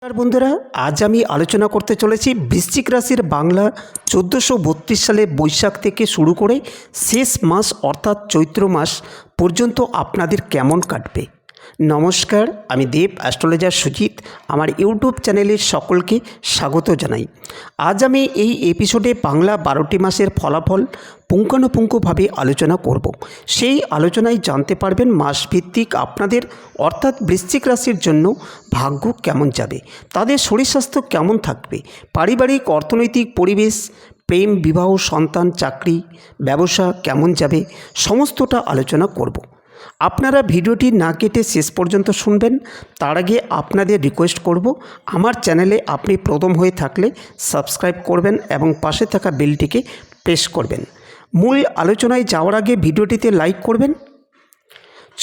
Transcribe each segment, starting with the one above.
আর বন্ধুরা, আজ আমি আলোচনা করতে চলেছি বৃশ্চিক রাশির বাংলা 1432 সালে বৈশাখ থেকে শুরু করে শেষ মাস অর্থাৎ চৈত্র মাস পর্যন্ত আপনাদের কেমন কাটবে। নমস্কার, আমি দেব অ্যাস্ট্রোলজার সুজিত। আমার ইউটিউব চ্যানেলে সকলকে স্বাগত জানাই। আজ আমি এই এপিসোডে বাংলা 12টি মাসের ফলাফল পুঙ্খানুপুঙ্খভাবে আলোচনা করব। সেই আলোচনায় জানতে পারবেন মাসভিত্তিক আপনাদের অর্থাৎ বৃশ্চিক রাশির জন্য ভাগ্য কেমন যাবে, তাদের শরীর স্বাস্থ্য কেমন থাকবে, পারিবারিক অর্থনৈতিক পরিবেশ, প্রেম, বিবাহ, সন্তান, চাকরি, ব্যবসা কেমন যাবে, সমস্তটা আলোচনা করব। আপনারা ভিডিওটি না কেটে শেষ পর্যন্ত শুনবেন। তার আগে আপনাদের রিকোয়েস্ট করব, আমার চ্যানেলে আপনি প্রথম হয়ে থাকলে সাবস্ক্রাইব করবেন এবং পাশে থাকা বেলটিকে প্রেস করবেন। মূল আলোচনায় যাওয়ার আগে ভিডিওটিতে লাইক করবেন।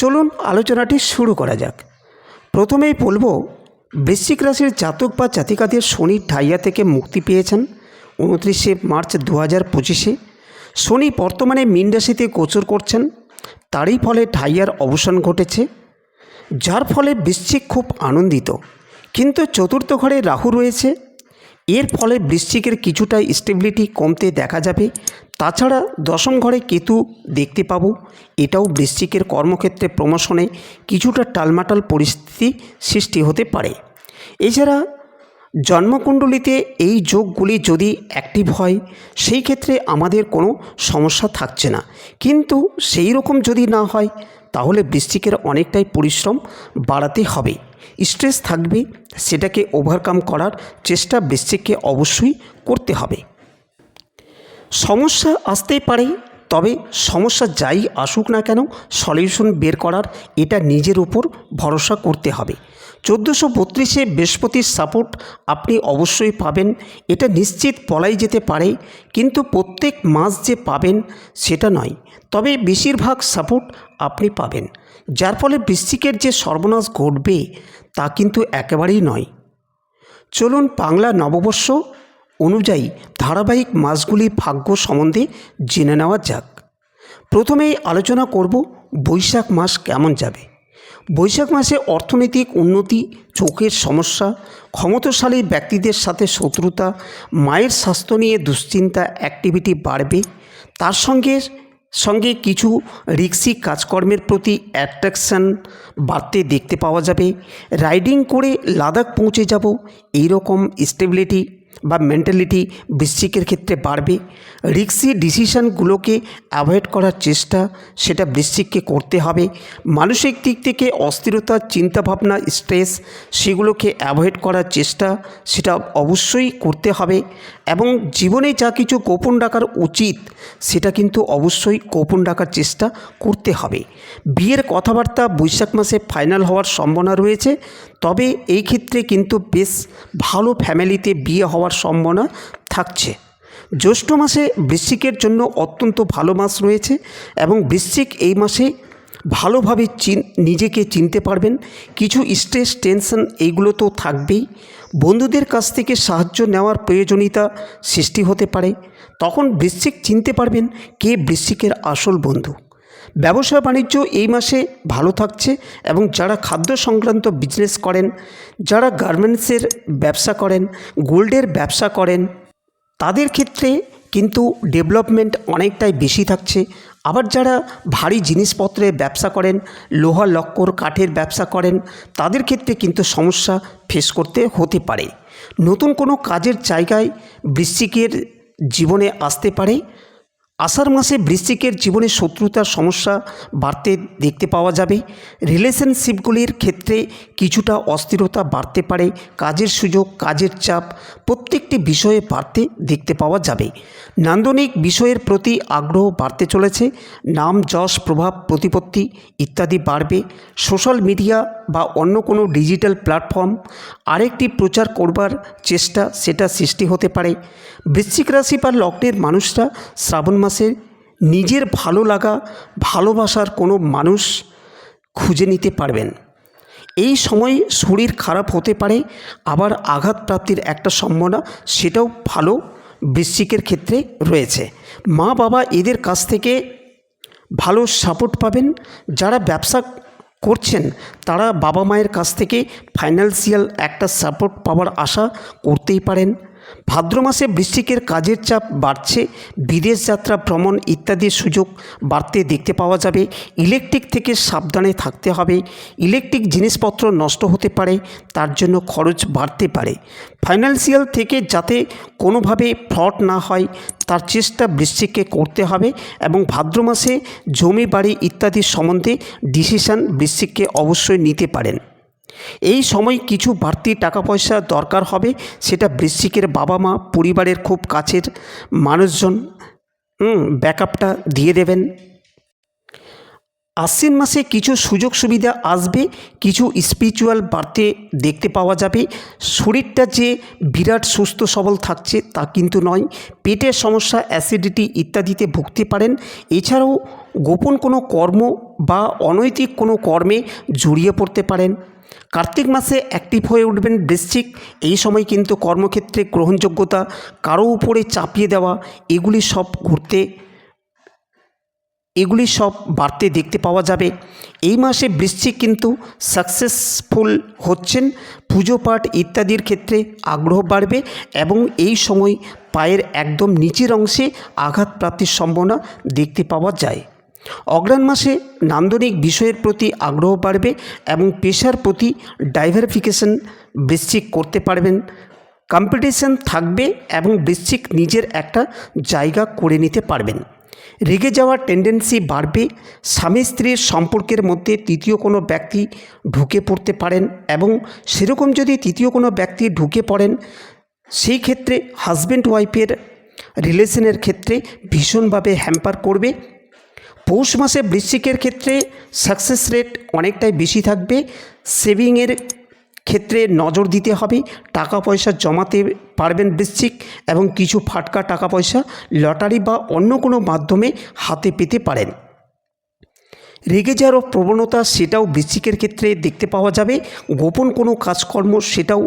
চলুন আলোচনাটি শুরু করা যাক। প্রথমেই বলবো, বৃশ্চিক রাশির জাতক বা জাতিকাদের শনির ঢাইয়া থেকে মুক্তি পেয়েছেন 29শে মার্চ 2025-এ। শনি বর্তমানে মীন রাশিতে গোচর করছেন, তারই ফলে ঢাইয়ার অবসান ঘটেছে, যার ফলে বৃশ্চিক খুব আনন্দিত। কিন্তু চতুর্থ ঘরে রাহু রয়েছে, এর ফলে বৃশ্চিকের কিছুটা স্টেবিলিটি কমতে দেখা যাবে। তাছাড়া দশম ঘরে কেতু দেখতে পাবো, এটাও বৃশ্চিকের কর্মক্ষেত্রে প্রমোশনে কিছুটা টালমাটাল পরিস্থিতি সৃষ্টি হতে পারে। এছাড়া জন্মকুণ্ডলিতে এই যোগগুলি যদি অ্যাক্টিভ হয় সেই ক্ষেত্রে আমাদের কোনো সমস্যা থাকছে না, কিন্তু সেই রকম যদি না হয় তাহলে বৃশ্চিকের অনেকটাই পরিশ্রম বাড়াতে হবে, স্ট্রেস থাকবে, সেটাকে ওভারকাম করার চেষ্টা বৃশ্চিককে অবশ্যই করতে হবে। সমস্যা আসতেই পারে, তবে সমস্যা যাই আসুক না কেন সলিউশন বের করার এটা নিজের উপর ভরসা করতে হবে। 1432-এ বৃহস্পতির সাপোর্ট আপনি অবশ্যই পাবেন, এটা নিশ্চিত বলাই যেতে পারে, কিন্তু প্রত্যেক মাস যে পাবেন সেটা নয়, তবে বেশিরভাগ সাপোর্ট আপনি পাবেন, যার ফলে বৃশ্চিকের যে সর্বনাশ ঘটবে তা কিন্তু একেবারেই নয়। চলুন বাংলা নববর্ষ অনুযায়ী ধারাবাহিক মাসগুলি ভাগ্য সম্বন্ধে জেনে নেওয়া যাক। প্রথমেই আলোচনা করব বৈশাখ মাস কেমন যাবে। বৈশাখ মাসে অর্থনৈতিক উন্নতি, চোখের সমস্যা, ক্ষমতাশালী ব্যক্তিদের সাথে শত্রুতা, মায়ের স্বাস্থ্য নিয়ে দুশ্চিন্তা, অ্যাক্টিভিটি বাড়বে। তার সঙ্গে কিছু রিস্কি কাজকর্মের প্রতি অ্যাট্রাকশান বাড়তে দেখতে পাওয়া যাবে। রাইডিং করে লাদাখ পৌঁছে যাব, এইরকম স্টেবিলিটি বা মেন্টালিটি বৃশ্চিকের ক্ষেত্রে বাড়বে। রিস্কি ডিসিশানগুলোকে অ্যাভয়েড করার চেষ্টা সেটা বৃশ্চিককে করতে হবে। মানসিক দিক থেকে অস্থিরতা, চিন্তাভাবনা, স্ট্রেস সেগুলোকে অ্যাভয়েড করার চেষ্টা সেটা অবশ্যই করতে হবে, এবং জীবনে যা কিছু গোপন রাখার উচিত সেটা কিন্তু অবশ্যই গোপন রাখার চেষ্টা করতে হবে। বিয়ের কথাবার্তা বৈশাখ মাসে ফাইনাল হওয়ার সম্ভাবনা রয়েছে, তবে এই ক্ষেত্রে কিন্তু বেশ ভালো ফ্যামিলিতে বিয়ে হওয়ার সম্ভাবনা থাকছে। জ্যৈষ্ঠ মাসে বৃশ্চিকের জন্য অত্যন্ত ভালো মাস রয়েছে, এবং বৃশ্চিক এই মাসে ভালোভাবে নিজেকে চিনতে পারবেন। কিছু স্ট্রেস, টেনশন এইগুলো তো থাকবেই। বন্ধুদের কাছ থেকে সাহায্য নেওয়ার প্রয়োজনীয়তা সৃষ্টি হতে পারে, তখন বৃশ্চিক চিনতে পারবেন কে বৃশ্চিকের আসল বন্ধু। ব্যবসা বাণিজ্য এই মাসে ভালো থাকছে, এবং যারা খাদ্য সংক্রান্ত বিজনেস করেন, যারা গার্মেন্টসের ব্যবসা করেন, গোল্ডের ব্যবসা করেন, তাদের ক্ষেত্রে কিন্তু ডেভেলপমেন্ট অনেকটাই বেশি থাকছে। আবার যারা ভারী জিনিসপত্রের ব্যবসা করেন, লোহা লক্কর কাঠের ব্যবসা করেন, তাদের ক্ষেত্রে কিন্তু সমস্যা ফেস করতে হতে পারে। নতুন কোনো কাজের জায়গায় বৃশ্চিকের জীবনে আসতে পারে। আষাঢ় মাসে বৃশ্চিকের জীবনে শত্রুতার সমস্যা বাড়তে দেখতে পাওয়া যাবে। রিলেশনশিপগুলির ক্ষেত্রে কিছুটা অস্থিরতা বাড়তে পারে। কাজের সুযোগ, কাজের চাপ প্রত্যেকটি বিষয়ে বাড়তে দেখতে পাওয়া যাবে। নান্দনিক বিষয়ের প্রতি আগ্রহ বাড়তে চলেছে। নাম, যশ, প্রভাব, প্রতিপত্তি ইত্যাদি বাড়বে। সোশ্যাল মিডিয়া বা অন্য কোনো ডিজিটাল প্ল্যাটফর্ম আরেকটি প্রচার করবার চেষ্টা সেটা সৃষ্টি হতে পারে। বৃশ্চিক রাশি বা লগ্নের মানুষরা শ্রাবণ মাসে নিজের ভালো লাগা, ভালোবাসার কোনো মানুষ খুঁজে নিতে পারবেন। এই সময় শরীর খারাপ হতে পারে, আবার আঘাত প্রাপ্তির একটা সম্ভাবনা সেটাও ভালো বৃশ্চিকের ক্ষেত্রে রয়েছে। মা বাবা এদের কাছ থেকে ভালো সাপোর্ট পাবেন। যারা ব্যবসা করছেন তারা বাবা মায়ের কাছ থেকে ফাইন্যান্সিয়াল একটা সাপোর্ট পাওয়ার আশা করতেই পারেন। ভাদ্র মাসে বৃশ্চিকের কাজের চাপ বাড়ছে, বিদেশ যাত্রা, ভ্রমণ ইত্যাদির সুযোগ বাড়তে দেখতে পাওয়া যাবে। ইলেকট্রিক থেকে সাবধানে থাকতে হবে। ইলেকট্রিক জিনিসপত্র নষ্ট হতে পারে, তার জন্য খরচ বাড়তে পারে। ফাইন্যান্সিয়াল থেকে যাতে কোনোভাবে ফ্রড না হয় তার চেষ্টা বৃশ্চিককে করতে হবে এবং ভাদ্র মাসে জমি বাড়ি ইত্যাদির সম্বন্ধে ডিসিশন বৃশ্চিককে অবশ্যই নিতে পারেন। এই সময় কিছু বাড়তি টাকা পয়সা দরকার হবে, সেটা বৃশ্চিকের বাবা মা, পরিবারের খুব কাছের মানুষজন ব্যাকআপটা দিয়ে দেবেন। আশ্বিন মাসে কিছু সুযোগ সুবিধা আসবে, কিছু স্পিরিচুয়াল বাড়তে দেখতে পাওয়া যাবে। শরীরটা যে বিরাট সুস্থ সবল থাকছে তা কিন্তু নয়। পেটের সমস্যা, অ্যাসিডিটি ইত্যাদিতে ভুগতে পারেন। এছাড়াও গোপন কোনো কর্ম বা অনৈতিক কোনো কর্মে জড়িয়ে পড়তে পারেন। কার্তিক মাসে অ্যাক্টিভ হয়ে উঠবেন বৃশ্চিক। এই সময় কিন্তু কর্মক্ষেত্রে গ্রহণযোগ্যতা, কারো উপরে চাপিয়ে দেওয়া, এগুলি সব বাড়তে দেখতে পাওয়া যাবে। এই মাসে বৃশ্চিক কিন্তু সাকসেসফুল হচ্ছেন। পুজো পাঠ ইত্যাদির ক্ষেত্রে আগ্রহ বাড়বে এবং এই সময় পায়ের একদম নিচের অংশে আঘাতপ্রাপ্তির সম্ভাবনা দেখতে পাওয়া যায়। অগ্রহায়ণ মাসে নান্দনিক বিষয়ের প্রতি আগ্রহ বাড়বে এবং পেশার প্রতি ডাইভারফিকেশন বৃশ্চিক করতে পারবেন। কম্পিটিশন থাকবে এবং বৃশ্চিক নিজের একটা জায়গা করে নিতে পারবেন। রেগে যাওয়ার টেন্ডেন্সি বাড়বে। স্বামী স্ত্রীর সম্পর্কের মধ্যে তৃতীয় কোনো ব্যক্তি ঢুকে পড়তে পারেন এবং সেরকম যদি তৃতীয় কোনো ব্যক্তি ঢুকে পড়েন সেই ক্ষেত্রে হাজব্যান্ড ওয়াইফের রিলেশনের ক্ষেত্রে ভীষণভাবে হ্যাম্পার করবে। পৌষ মাসে বৃশ্চিকের ক্ষেত্রে সাকসেস রেট অনেকটাই বেশি থাকবে। সেভিংয়ের ক্ষেত্রে নজর দিতে হবে। টাকা পয়সা জমাতে পারবেন বৃশ্চিক এবং কিছু ফাটকা টাকা পয়সা লটারি বা অন্য কোনো মাধ্যমে হাতে পেতে পারেন। রেগে যাওয়ার প্রবণতা সেটাও বৃশ্চিকের ক্ষেত্রে দেখতে পাওয়া যাবে। গোপন কোনো কাজকর্ম সেটাও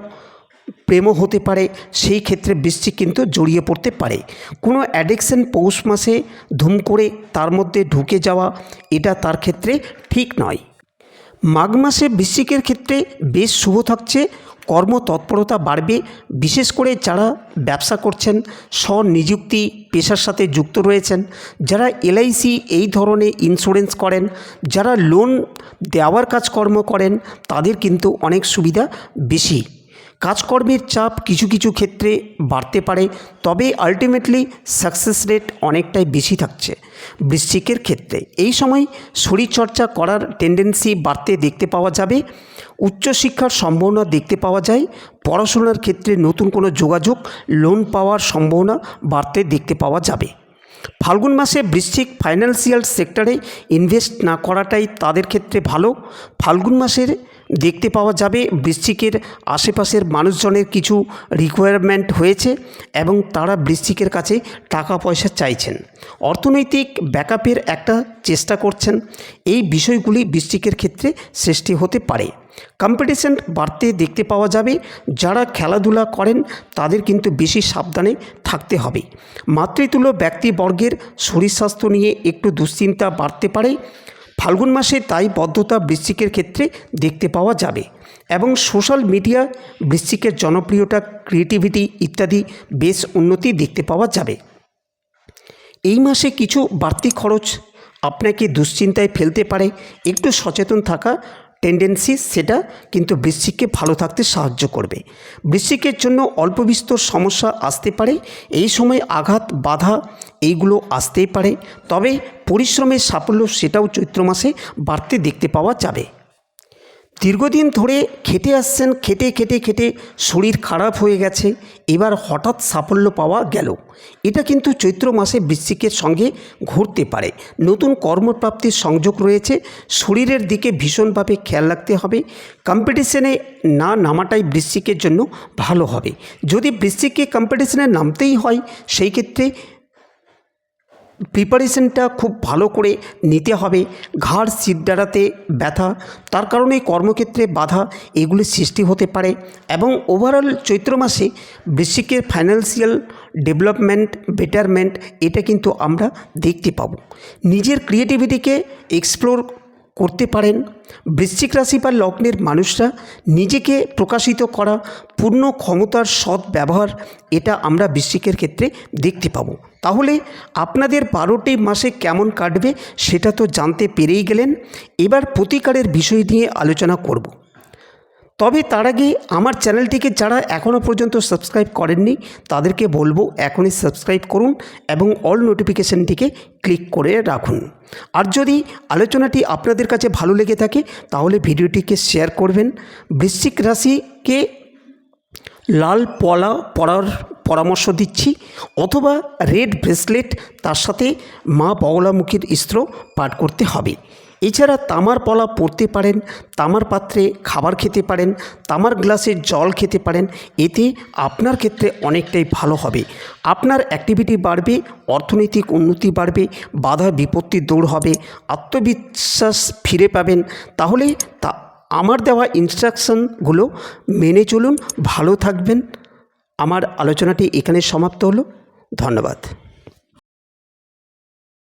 প্রেমও হতে পারে, সেই ক্ষেত্রে বৃশ্চিক কিন্তু জড়িয়ে পড়তে পারে। কোনো অ্যাডিকশন পৌষ মাসে ধুম করে তার মধ্যে ঢুকে যাওয়া এটা তার ক্ষেত্রে ঠিক নয়। মাঘ মাসে বৃশ্চিকের ক্ষেত্রে বেশ শুভ থাকছে। কর্মতৎপরতা বাড়বে, বিশেষ করে যারা ব্যবসা করছেন, স্বনিযুক্তি পেশার সাথে যুক্ত রয়েছেন, যারা এলআইসি এই ধরনের ইন্স্যুরেন্স করেন, যারা লোন দেওয়ার কাজকর্ম করেন তাদের কিন্তু অনেক সুবিধা বেশি। কাজকর্মের চাপ কিছু কিছু ক্ষেত্রে বাড়তে পারে, তবে আলটিমেটলি সাকসেস রেট অনেকটাই বেশি থাকছে বৃশ্চিকের ক্ষেত্রে। এই সময় শরীরচর্চা করার টেন্ডেন্সি বাড়তে দেখতে পাওয়া যাবে। উচ্চশিক্ষার সম্ভাবনা দেখতে পাওয়া যায়। পড়াশোনার ক্ষেত্রে নতুন কোনো যোগাযোগ, লোন পাওয়ার সম্ভাবনা বাড়তে দেখতে পাওয়া যাবে। ফাল্গুন মাসে বৃশ্চিক ফাইন্যান্সিয়াল সেক্টরে ইনভেস্ট না করাটাই তাদের ক্ষেত্রে ভালো। ফাল্গুন মাসের দেখতে পাওয়া যাবে বৃশ্চিকের আশেপাশের মানুষজনের কিছু রিকোয়ারমেন্ট হয়েছে এবং তারা বৃশ্চিকের কাছে টাকা পয়সা চাইছেন, অর্থনৈতিক ব্যাকআপের একটা চেষ্টা করছেন। এই বিষয়গুলি বৃশ্চিকের ক্ষেত্রে সৃষ্টি হতে পারে। কম্পিটিশন বাড়তে দেখতে পাওয়া যাবে। যারা খেলাধুলা করেন তাদের কিন্তু বেশি সাবধানে থাকতে হবে। মাতৃতুল্য ব্যক্তিবর্গের শরীর স্বাস্থ্য নিয়ে একটু দুশ্চিন্তা বাড়তে পারে। ফাল্গুন মাসে দায়বদ্ধতা বৃশ্চিকের ক্ষেত্রে দেখতে পাওয়া যাবে এবং সোশ্যাল মিডিয়া বৃশ্চিকের জনপ্রিয়তা, ক্রিয়েটিভিটি ইত্যাদি বেশ উন্নতি দেখতে পাওয়া যাবে। এই মাসে কিছু বাড়তি খরচ আপনাকে দুশ্চিন্তায় ফেলতে পারে। একটু সচেতন থাকা টেন্ডেন্সি সেটা কিন্তু বৃশ্চিককে ভালো থাকতে সাহায্য করবে। বৃশ্চিকের জন্য অল্প বিস্তর সমস্যা আসতে পারে। এই সময় আঘাত, বাধা এইগুলো আসতেই পারে, তবে পরিশ্রমের সাফল্য সেটাও চৈত্র মাসে বাড়তে দেখতে পাওয়া যাবে। দীর্ঘদিন ধরে খেটে আসছেন, খেটে খেটে খেটে শরীর খারাপ হয়ে গেছে, এবার হঠাৎ সাফল্য পাওয়া গেল, এটা কিন্তু চৈত্র মাসে বৃশ্চিকের সঙ্গে ঘটতে পারে। নতুন কর্মপ্রাপ্তির সংযোগ রয়েছে। শরীরের দিকে ভীষণভাবে খেয়াল রাখতে হবে। কম্পিটিশনে না নামাটাই বৃশ্চিকের জন্য ভালো হবে। যদি বৃশ্চিককে কম্পিটিশনে নামতেই হয় সেই ক্ষেত্রে প্রিপারেশনটা খুব ভালো করে নিতে হবে। ঘাড় শিরদাঁড়াতে ব্যথা, তার কারণে কর্মক্ষেত্রে বাধা এগুলি সৃষ্টি হতে পারে এবং ওভারঅল চৈত্র মাসে বৃশ্চিকের ফাইন্যান্সিয়াল ডেভেলপমেন্ট, বেটারমেন্ট এটা কিন্তু আমরা দেখতে পাবো। নিজের ক্রিয়েটিভিটিকে এক্সপ্লোর করতে পারেন। বৃশ্চিক রাশি বা লগ্নের মানুষরা নিজেকে প্রকাশিত করা, পূর্ণ ক্ষমতার সৎ ব্যবহার, এটা আমরা বৃশ্চিকের ক্ষেত্রে দেখতে পাবো। তাহলে আপনাদের 12টি মাসে কেমন কাটবে সেটা তো জানতে পেরেই গেলেন। এবার প্রতিকারের বিষয় নিয়ে আলোচনা করব। তবে তার আগে আমার চ্যানেলটিকে যারা এখনও পর্যন্ত সাবস্ক্রাইব করেননি তাদেরকে বলবো এখনই সাবস্ক্রাইব করুন এবং অল নোটিফিকেশানটিকে ক্লিক করে রাখুন। আর যদি আলোচনাটি আপনাদের কাছে ভালো লেগে থাকে তাহলে ভিডিওটিকে শেয়ার করবেন। বৃশ্চিক রাশিকে লাল পলা পরার পরামর্শ দিচ্ছি, অথবা রেড ব্রেসলেট, তার সাথে মা বগলামুখীর স্ত্র পাঠ করতে হবে। এছাড়া তামার পলা পরতে পারেন, তামার পাত্রে খাবার খেতে পারেন, তামার গ্লাসে জল খেতে পারেন। এতে আপনার ক্ষেত্রে অনেকটাই ভালো হবে। আপনার অ্যাক্টিভিটি বাড়বে, অর্থনৈতিক উন্নতি বাড়বে, বাধা বিপত্তি দূর হবে, আত্মবিশ্বাস ফিরে পাবেন। তাহলে আমার দেওয়া ইনস্ট্রাকশনগুলো মেনে চলুন, ভালো থাকবেন। আমার আলোচনাটি এখানে সমাপ্ত হলো। ধন্যবাদ।